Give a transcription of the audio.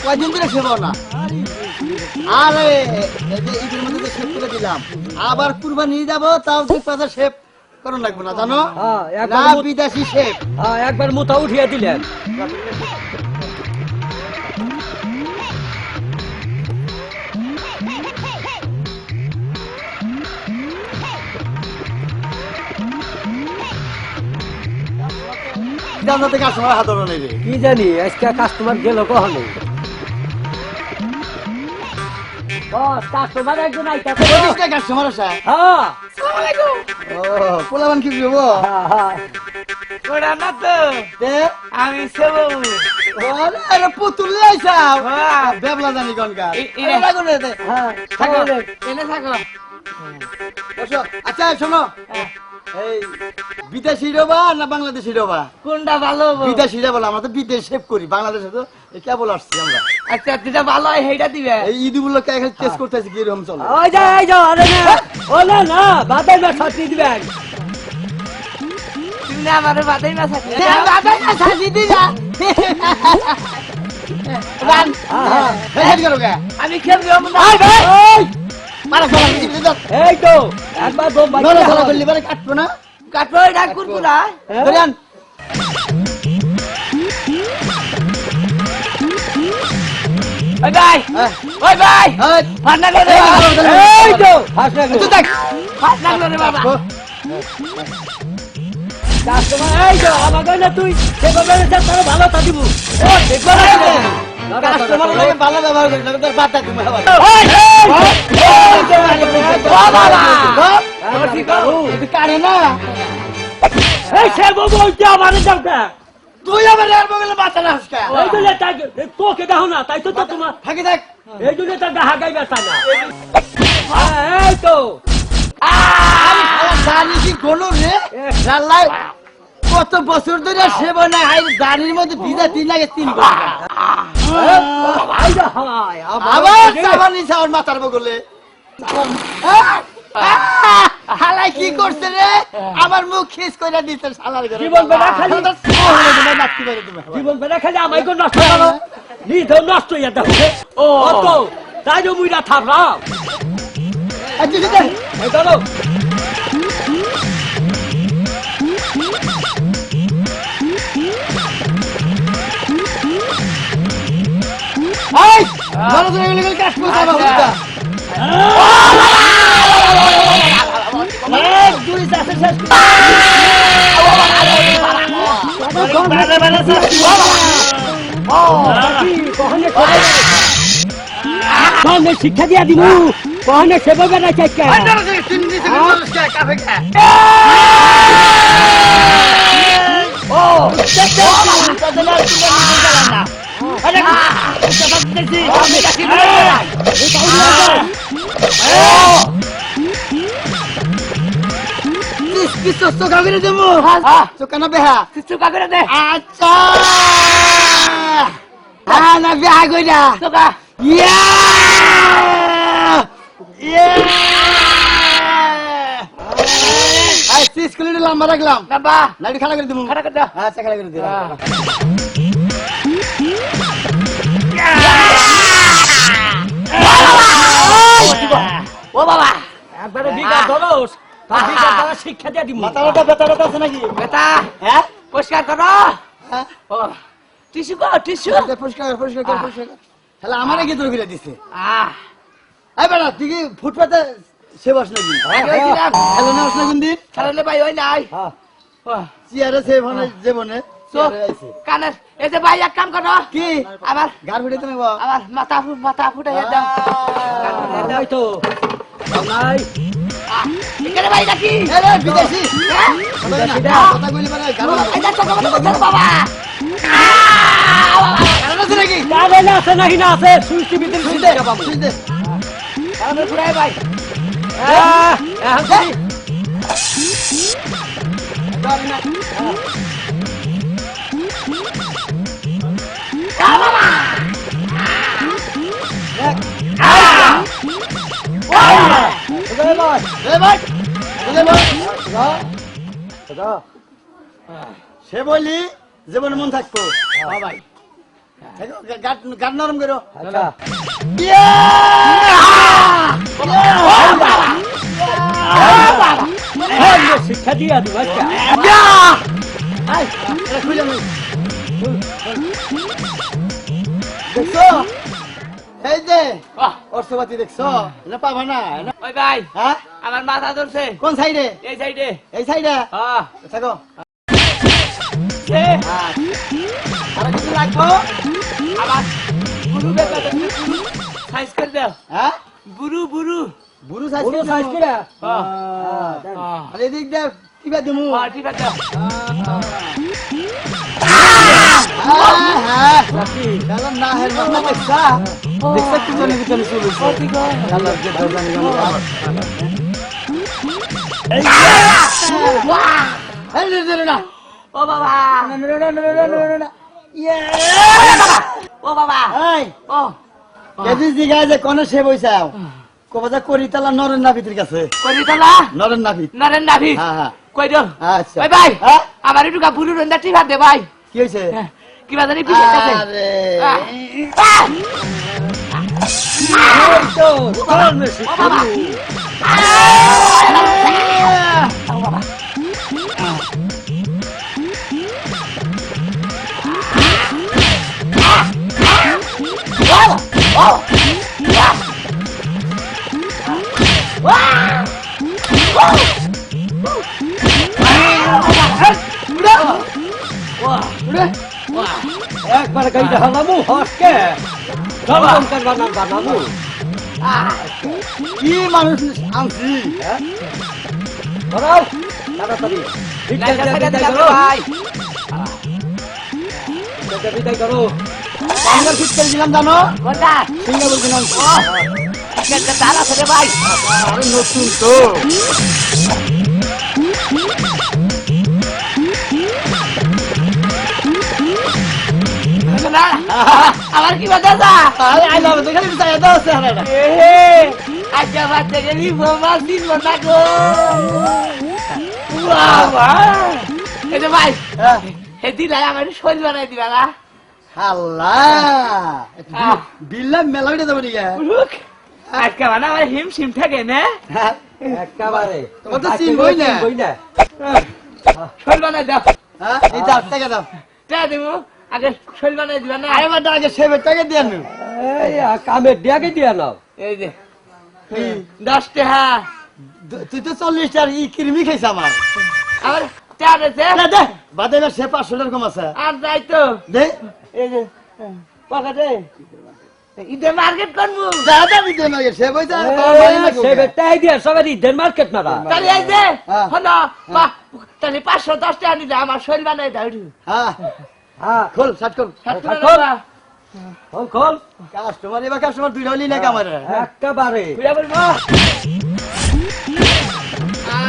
কয়দিন ধরে সেব না। আরে ঈদের মধ্যে তো শেভ করে দিলাম, আবার কুরবানি যাব, তাও ঠিক কথা শেভ করুন লাগবে না জানো। না বিদেশি শেভ, একবার মুতা উঠিয়ে দিলেন। থেকে কাস্টমার হাত ধরে নেবে কি জানি আজকে কাস্টমার গেল কখনো। কাস্টমার একজন আইতাছে। কাস্টমার আসা। হ্যাঁ ও পোলাবান কি বলবো? ওরা না তো আমি সেব। আরে পুতুল আইসাও বেবলা জানি কোনকার। এনে থাকো। আচ্ছা শোনো, এই বিদেশি রবা না বাংলাদেশি রবা কোনটা ভালো? বিদেশিরা বলো, আমরা তো বিদেশ শেভ করি, বাংলাদেশে তো কেবল আসছি আমরা। আচ্ছা যেটা ভালো হয় সেইটা দিবে। এই ঈদগুলো টেস্ট করতেছি কি রকম চলে। ওই যাও আরে না ওলে না বাদাই না ছাতি দিবেন। তুমি না আমারে বাদাই না ছাতি। বাদাই না ছাতি দিলা। রান হেড করো কে? আমি খেলবো না। এই ভাই ওই মারা চলা দিবি তো। এই তো একবার দম বাকি নড়া চলা করলি মানে কাটবো না। কাটবো এটা কুরকুরা। ধরেন ওই ভাই ওই ভাই ফাট লাগলো রে। এই তো ফাট লাগলো। তুই দেখ ফাট লাগলো রে বাবা। কাস্টমার এই তো আমাকে না তুই সেভাবে তার ভালো তা দিব। ও দেখবা না কাস্টমার লাগে ভালো ব্যবহার করি না তোর বাতা তুমি আবার। তুই কারে না এই সে বাবু ওইটা আমারে দাও কা। তুই আবার আর বগলে বাতা না হসকা। এই দুলে তাই তোকে দাও না তাই তো তোমার থাকি থাক। এই দুলে তার গাহা গাইবা তা না। এই তো দাড়ি কি গলো রে জাল্লাই কত বছর ধরে সেবা না হাই দাড়ির মধ্যে ভিজা 3 লাগে 3 করে আইদা হায় আবার সাবানি সাউন্ড মাথার বগলে হালাই কি করছে রে আমার মুখ খিস কইরা দিতে শালার ঘরে জীবন বেড়া খালি জীবন বেড়া খালি আমায় গো নষ্ট করো নি তো নষ্ট হইয়া দাও ও তো তাই তো মুইরা থামলাম আচ্ছা দিতে এই চলো এই বড় ধরে গেলে কাজ করতে হবে এক দুই চারটে শেষ কখনো শিক্ষা দিয়া দিব কখনো সেভাবে না চাই চোখা করে দেবো চোখা না বেহা চোখা করে দে। আচ্ছা হ্যাঁ না বেহা কইরা চোখা ইয়া স্কুলে লম্বা রাখলাম নাম্বা নাড়ি খাড়া করে দেবো খাড়া করে দাও। আচ্ছা খাড়া করে দিলাম ও বাবা একবারে বিঘা ধরোস তার বিঘা দ্বারা শিক্ষা দিয়া দিব মাথাটা ব্যথা ব্যথা আছে নাকি বেটা হ্যাঁ পরিষ্কার করো। হ্যাঁ ও টিস্যু কর টিস্যু। পরিষ্কার পরিষ্কার কর পরিষ্কার কর তাহলে আমারে কি দূর করে দিছে আহ এই বেটা তুই কি ফুটপাতে সেবাস নাকি খেলে না না কোন দিন খেলালে ভাই ওই নাই চেয়ারে সেব হয় জীবনে কানের এই যে ভাই এক কাম করো কি আমার গার ফুটাইতে নেব আমার মাথা ফুটাইয়া দাও। এই তো নাই এখানে ভাই নাকি আরে বিদেশি বিদেশিটা। কথা কইলে মানে গার এটা তো বাবা গার আছে নাকি কারে না আছে নাকি না আছে সুইচ টিভিতে সুইদে সুইদে আমি ফুরাই ভাই সে বলি জীবনে মন থাকতো ভাই গাট নরম করো আচ্ছা শিক্ষা দিয়া দিবা খুলে নেই দেখছো এই যে অর্থপাতি দেখছো না পাবা না ওই ভাই হ্যাঁ আমার মাথা ধরছে কোন সাইডে এই সাইডে এই সাইডে থাকো আর কিছু লাগবো আমার বুড়ু বেটা সাইজ করে দাও হ্যাঁ বুড়ু বুড়ু বুড়ো সাইজ পুরো সাইজ করে আর এদিক দে কিবা দিমু ঠিক আছে হ্যাঁ কালাম না হে না দেখছা দেখছা কি জানি ভিতরে চলেছে কালাম যে দরজানি এই না ও বাবা না ইয়ে ও বাবা এই ও কেদি জিগা যে কোন সে বইছাও কবাজা করিতালা নরেন নাভিতের কাছে করি তালা নরেন নাভিত নারেন নাভি হ্যাঁ হ্যাঁ কই দাও আচ্ছা ওই ভাই হ্যাঁ আমার একটু বুড়ু রন্দা টিভা দে ভাই কি হইছে কি বাজানি পিছে আছে আরে এই তো কোন শিক্ষা একবার গাইতে হালামু হসকে জলম করবা না বানামু কি মানুষ আনছি ধরাও তাড়াতাড়ি বিদায় করো ভাই বিদায় করো আমরা ঠিক করে দিলাম জানো কোনটা সিঙ্গাপুর দিলাম একটা তালা আছে ভাই আরে নতুন তো না আমার কি বাজা যা আরে আই লাভ তো খালি চাই দাও আছে হারাটা আচ্ছা বাচ্চা গেলি বোমা দিন না গো বাবা এই যে ভাই হ্যাঁ হে দিলাই আমার শৈল বানাই দিবা না আল্লাহ বিল্লা মেলা হইতে যাবে নিকে আজকে মানে আমার হিম সিম থাকে না একেবারে তোমার তো চিন বই না বই না শৈল বানাই দাও হ্যাঁ এই দাও টাকা দাও টা দিব আগে শৈল বানাই দিবা না আরে বাটা আগে সেবে টাকা দিয়ে আনু এই কামে দিয়াকে দিয়া নাও এই যে 10 টাকা তুই তো 40 টার ই কিরমি খাইছ আমার আমার চার আছে দে দে বাদে না সে 500 টাকা কম আছে আর যাই তো দে এই যে পকেটে ইদে মার্কেট করবো দাদা দিতে না সে বইতা সে বেটাই দিয়া সবাই ঈদের মার্কেট মারা তাহলে এই যে হ্যাঁ। হলো তাহলে 510 টাকা নিলে আমার শৈল বানাই দাও হ্যাঁ হ্যাঁ খোল শার্ট খোল খোল খোল কাস্টমার এবার কাস্টমার দুই হলি না কামারে একেবারে ঘুরে বলবো হ্যাঁ